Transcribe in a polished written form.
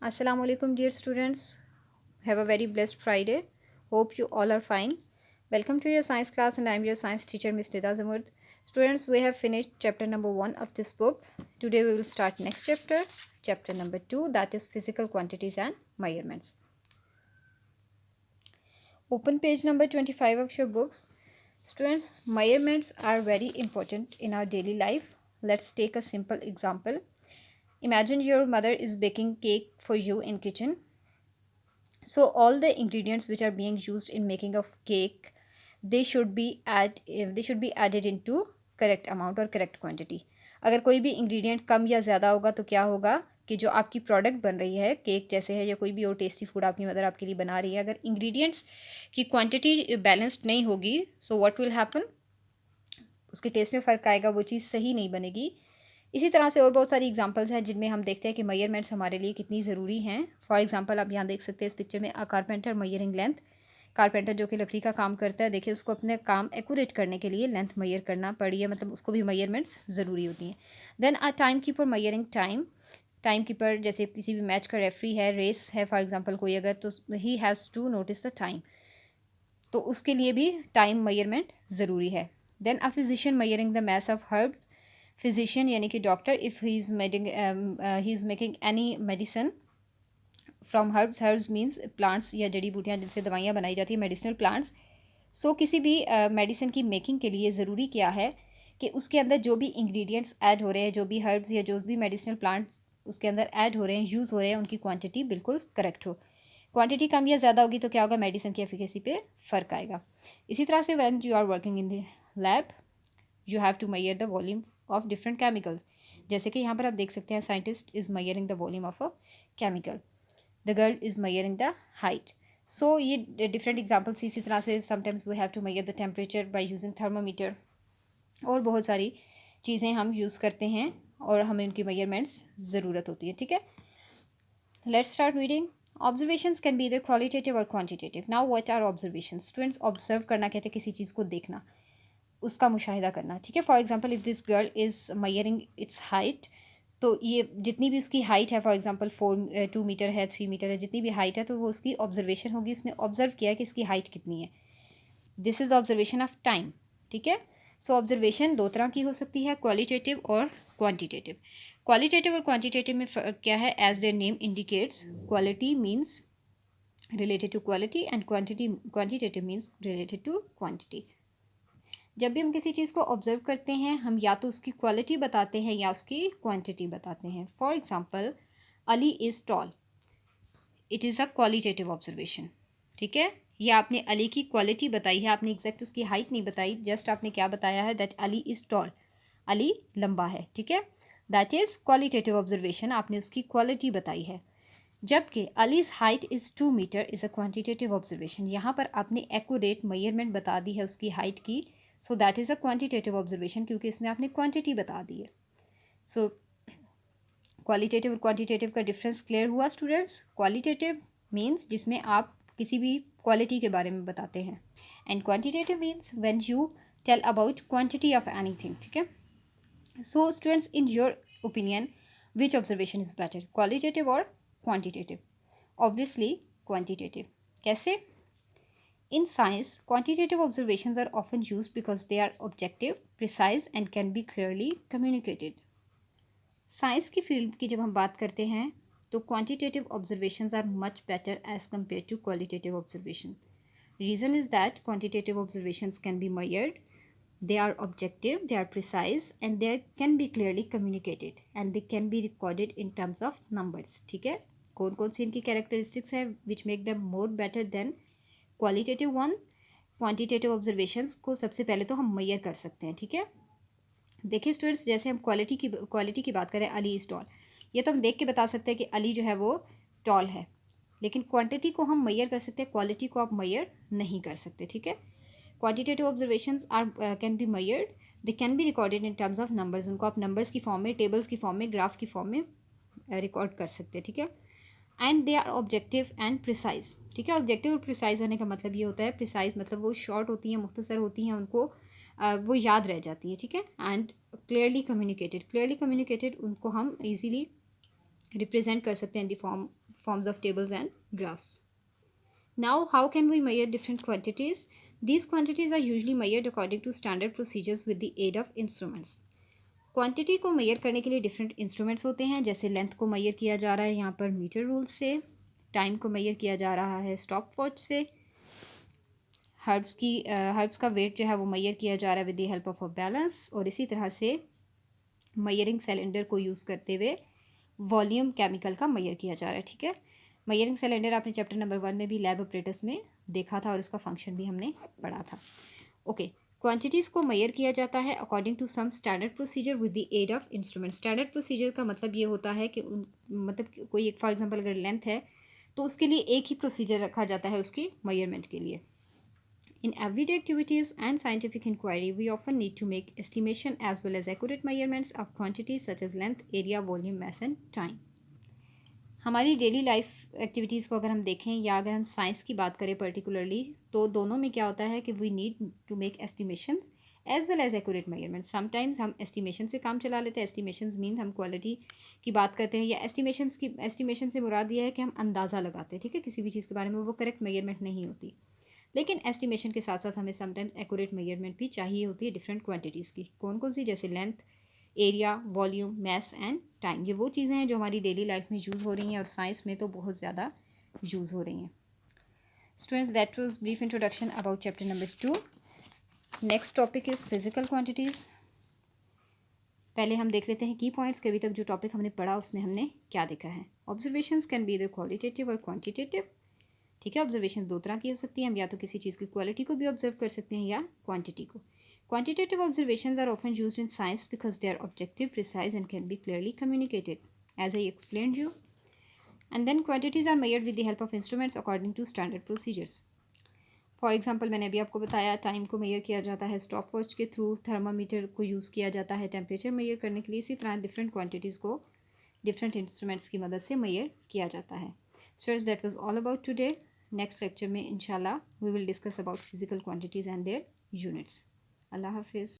Assalamu alaikum, dear students. Have a very blessed Friday. Hope you all are fine. Welcome to your science class, and I'm your science teacher, Miss Nida Zamurd. Students, we have finished chapter number 1 of this book. Today we will start next chapter, chapter number 2, that is physical quantities and measurements. Open page number 25 of your books. Students, measurements are very important in our daily life. Let's take a simple example. Imagine your mother is baking cake for you in kitchen. So all the ingredients which are being used in making of cake, they should be added into correct amount or correct quantity. अगर कोई भी ingredient कम या ज़्यादा होगा तो क्या होगा कि जो आपकी प्रोडक्ट बन रही है केक जैसे है या कोई भी और टेस्टी फूड आपकी मदर आपके लिए बना रही है, अगर इंग्रेडिएंट्स की क्वांटिटी बैलेंस्ड नहीं होगी, सो व्हाट विल हैपन, उसके टेस्ट में फ़र्क आएगा, वो चीज़ सही नहीं बनेगी. इसी तरह से और बहुत सारी एग्जांपल्स हैं जिनमें हम देखते हैं कि मेजरमेंट्स हमारे लिए कितनी ज़रूरी हैं. फॉर एग्जांपल आप यहाँ देख सकते हैं इस पिक्चर में अ कारपेंटर मेजरिंग लेंथ. कारपेंटर जो कि लकड़ी का काम करता है, देखिए उसको अपने काम एक्यूरेट करने के लिए लेंथ मेजर करना पड़ी है, मतलब उसको भी मेजरमेंट्स ज़रूरी होती हैं. Then a time keeper measuring time. Time keeper जैसे किसी भी मैच का रेफरी है, रेस है फॉर एग्जांपल कोई अगर, तो he has to notice the time, तो उसके लिए भी टाइम मेजरमेंट ज़रूरी है. Then a physician measuring the mass of herbs. Physician यानी कि doctor, if he is making any medicine from herbs. Herbs means plants या जड़ी बूटियाँ जिनसे दवाइयाँ बनाई जाती हैं, मेडिसिनल प्लांट्स. सो किसी भी मेडिसिन की मेकिंग के लिए ज़रूरी क्या है कि उसके अंदर जो भी इंग्रेडिएंट्स ऐड हो रहे हैं, जो भी हर्ब्स या जो भी मेडिसिनल प्लांट्स उसके अंदर ऐड हो रहे हैं, यूज़ हो रहे हैं, उनकी क्वांटिटी बिल्कुल करेक्ट हो. क्वांटिटी कम या ज़्यादा होगी तो क्या होगा, मेडिसिन की एफिकेसी पे फ़र्क आएगा. इसी तरह से when you are working in the lab, you have to measure the volume of different chemicals. जैसे कि यहाँ पर आप देख सकते हैं scientist is measuring the volume of a chemical, the girl is measuring the height. So ये different examples. इसी तरह से sometimes we have to measure the temperature by using thermometer, और बहुत सारी चीज़ें हम यूज़ करते हैं और हमें उनकी मेजरमेंट्स ज़रूरत होती है. ठीक है, let's start reading. Observations can be इधर क्वालिटेटिव और quantitative. Now what are observations? Students, observe करना कहते हैं किसी चीज़ को देखना, उसका मुशाहिदा करना. ठीक है, for example if this girl is measuring it's height, तो ये जितनी भी उसकी हाइट है, फॉर एग्जांपल 2 मीटर है, 3 मीटर है, जितनी भी हाइट है, तो वो उसकी ऑब्जर्वेशन होगी. उसने ऑब्जर्व किया कि इसकी हाइट कितनी है. This is observation of time. ठीक है, सो ऑब्जर्वेशन दो तरह की हो सकती है, क्वालिटेटिव और क्वांटिटेटिव. क्वालिटेटिव और क्वांटिटेटिव में क्या है, as their name indicates, quality means related to quality and quantitative means related to quantity. जब भी हम किसी चीज़ को ऑब्जर्व करते हैं, हम या तो उसकी क्वालिटी बताते हैं या उसकी क्वांटिटी बताते हैं. For example, Ali is tall, it is a qualitative observation. ठीक है, ये आपने अली की क्वालिटी बताई है, आपने एग्जैक्ट उसकी हाइट नहीं बताई, जस्ट आपने क्या बताया है, that Ali is tall, Ali लंबा है. ठीक है, दैट इज़ क्वालिटेटिव ऑब्जर्वेशन, आपने उसकी क्वालिटी बताई है. जबकि Ali's height is 2 metre is a quantitative observation, यहाँ पर आपने एक्यूरेट मेजरमेंट बता दी है उसकी हाइट की. So that is a quantitative observation, क्योंकि इसमें आपने क्वांटिटी बता दी है. सो क्वालिटेटिव और क्वांटिटेटिव का डिफरेंस क्लियर हुआ स्टूडेंट्स. क्वालिटेटिव मीन्स जिसमें आप किसी भी क्वालिटी के बारे में बताते हैं, and quantitative means when you tell about quantity of anything. ठीक है, so students, in your opinion which observation is better, qualitative और क्वांटिटेटिव? Obviously quantitative. कैसे? In science, quantitative observations are often used because they are objective, precise and can be clearly communicated. Science की field की जब हम बात करते हैं तो quantitative observations are much better as compare to qualitative observation. Reason is that quantitative observations can be measured, they are objective, they are precise and they can be clearly communicated and they can be recorded in terms of numbers. ठीक है, कौन कौन सी इनकी characteristics है which make them more better than qualitative one? Quantitative observations को सबसे पहले तो हम मेजर कर सकते हैं. ठीक है, देखिए स्टूडेंट्स, जैसे हम क्वालिटी की बात करें, अली इज़ टॉल, ये तो हम देख के बता सकते हैं कि अली जो है वो टॉल है, लेकिन क्वांटिटी को हम मेजर कर सकते हैं, क्वालिटी को आप मेजर नहीं कर सकते. ठीक है, quantitative observations are can be measured, they can be recorded in terms of numbers, उनको आप नंबर्स की फॉर्म में, टेबल्स की फॉर्म में, ग्राफ की फॉर्म में रिकॉर्ड कर सकते हैं. ठीक है, and they are objective and precise. ठीक है, ऑब्जेक्टिव और प्रिसाइज होने का मतलब ये होता है, प्रिसाइज मतलब वो शॉर्ट होती हैं, मुख्तसर होती हैं, उनको वो याद रह जाती है. ठीक है, and clearly communicated. Clearly communicated उनको हम ईजीली रिप्रेजेंट कर सकते हैं in the forms of tables and graphs. Now, how can we measure different quantities? These quantities are usually measured according to standard procedures with the aid of instruments. Quantity को mayor करने के लिए different instruments होते हैं, जैसे length को mayor किया जा रहा है यहाँ पर मीटर रूल से, टाइम को मेयर किया जा रहा है स्टॉप वॉच से, हर्ब्स का वेट जो है वो मेयर किया जा रहा है with the help of a balance, और इसी तरह से मेयरिंग सिलेंडर को यूज़ करते हुए वॉल्यूम केमिकल का मेयर किया जा रहा है। ठीक है, मेयरिंग सिलेंडर आपने चैप्टर नंबर 1 में भी लैब ऑपरेटर्स में देखा था और इसका फंक्शन भी हमने पढ़ा था। ओके, क्वांटिटीज़ को मेयर किया जाता है according to some standard procedure with the aid of instrument. Standard procedure का मतलब ये होता है कि मतलब कोई एक फॉर एग्जांपल अगर लेंथ है तो उसके लिए एक ही प्रोसीजर रखा जाता है उसकी मेयरमेंट के लिए। In everyday activities and scientific inquiry, we often need to make estimation as well as accurate measurements of quantities such as length, area, volume, mass and time. हमारी डेली लाइफ एक्टिविटीज़ को अगर हम देखें या अगर हम साइंस की बात करें पर्टिकुलरली, तो दोनों में क्या होता है कि we need to make estimations as well as accurate measurement. Sometimes हम एस्टिमेशन से काम चला लेते हैं। एस्टिमेशंस मीन हम क्वालिटी की बात करते हैं, या एस्टिमेशन से मुराद ये है कि हम अंदाज़ा लगाते हैं, ठीक है, किसी भी चीज़ के बारे में, वो करेक्ट मेजरमेंट नहीं होती। लेकिन एस्टिमेशन के साथ साथ हमें समटाइम्स एक्यूरेट मेजरमेंट भी चाहिए होती है डिफरेंट क्वांटिटीज़ की। कौन कौन सी? जैसे length, area, volume, mass and time. ये वो चीज़ें हैं जो हमारी डेली लाइफ में यूज़ हो रही हैं और साइंस में तो बहुत ज़्यादा यूज़ हो रही हैं। Students, that was brief introduction about chapter number 2। Next topic is physical quantities. पहले हम देख लेते हैं की पॉइंट्स के अभी तक जो टॉपिक हमने पढ़ा उसमें हमने क्या देखा है। ऑब्जर्वेशंस कैन बी इधर क्वालिटेटिव और क्वांटिटेटिव। ठीक है, ऑब्जर्वेशन दो तरह की हो सकती है, हम या तो किसी चीज़ की क्वालिटी को भी ऑब्जर्व कर सकते हैं या क्वांटिटी को। Quantitative observations are often used in science because they are objective, precise and can be clearly communicated as I explained you. And then quantities are measured with the help of instruments according to standard procedures. For example, मैंने अभी आपको बताया time को major किया जाता है stop watch के through, thermometer को यूज़ किया जाता है टेम्परेचर मेजर करने के लिए। इसी तरह डिफरेंट क्वांटिटीज़ को डिफरेंट इंस्ट्रूमेंट्स की मदद से मेजर किया जाता है। Students, that was all about today. Next lecture में इंशाल्लाह we will discuss about physical quantities and their units. अल्लाह हाफिज़।